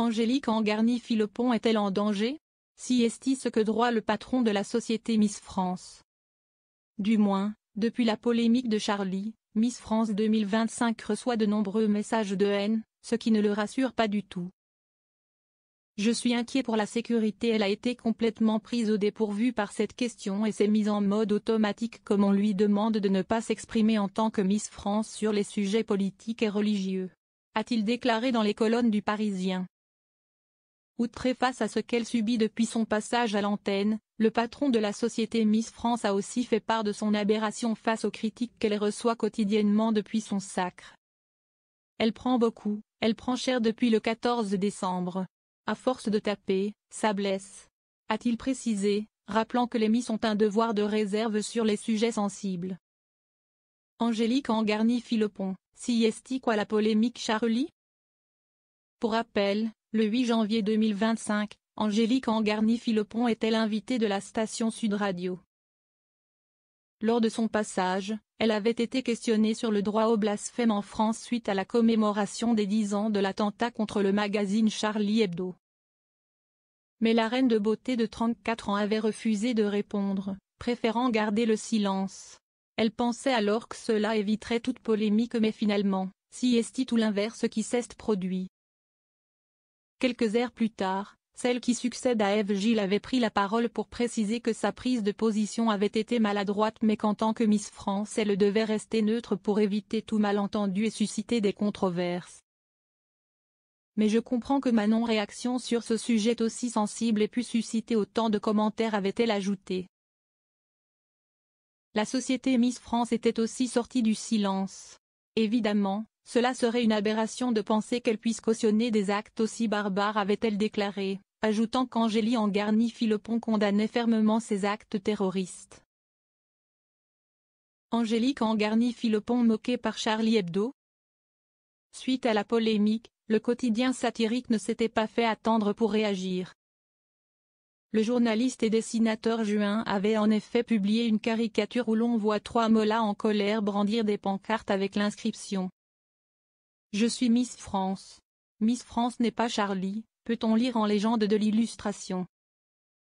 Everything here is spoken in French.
Angélique Angarny-Philpon est-elle en danger? Si est ce que droit le patron de la société Miss France. Du moins, depuis la polémique de Charlie, Miss France 2025 reçoit de nombreux messages de haine, ce qui ne le rassure pas du tout. Je suis inquiet pour la sécurité. Elle a été complètement prise au dépourvu par cette question et s'est mise en mode automatique comme on lui demande de ne pas s'exprimer en tant que Miss France sur les sujets politiques et religieux, a-t-il déclaré dans les colonnes du Parisien. Outré face à ce qu'elle subit depuis son passage à l'antenne, le patron de la société Miss France a aussi fait part de son aberration face aux critiques qu'elle reçoit quotidiennement depuis son sacre. Elle prend beaucoup, elle prend cher depuis le 14 décembre. À force de taper, ça blesse, a-t-il précisé, rappelant que les Miss ont un devoir de réserve sur les sujets sensibles. Angélique Angarny-Philpon, si est quoi la polémique Charlie? Pour rappel, le 8 janvier 2025, Angélique Angarny-Philpon était l'invitée de la station Sud Radio. Lors de son passage, elle avait été questionnée sur le droit au blasphème en France suite à la commémoration des 10 ans de l'attentat contre le magazine Charlie Hebdo. Mais la reine de beauté de 34 ans avait refusé de répondre, préférant garder le silence. Elle pensait alors que cela éviterait toute polémique, mais finalement, si est tout l'inverse qui s'est produit. Quelques heures plus tard, celle qui succède à Ève Gilles avait pris la parole pour préciser que sa prise de position avait été maladroite mais qu'en tant que Miss France elle devait rester neutre pour éviter tout malentendu et susciter des controverses. Mais je comprends que ma non-réaction sur ce sujet aussi sensible ait pu susciter autant de commentaires, avait-elle ajouté. La société Miss France était aussi sortie du silence. Évidemment, cela serait une aberration de penser qu'elle puisse cautionner des actes aussi barbares, avait-elle déclaré, ajoutant qu'Angélique Angarny-Philpon condamnait fermement ces actes terroristes. Angélique Angarny-Philpon moquée par Charlie Hebdo? Suite à la polémique, le quotidien satirique ne s'était pas fait attendre pour réagir. Le journaliste et dessinateur Juin avait en effet publié une caricature où l'on voit 3 mollahs en colère brandir des pancartes avec l'inscription « Je suis Miss France. Miss France n'est pas Charlie », peut-on lire en légende de l'illustration.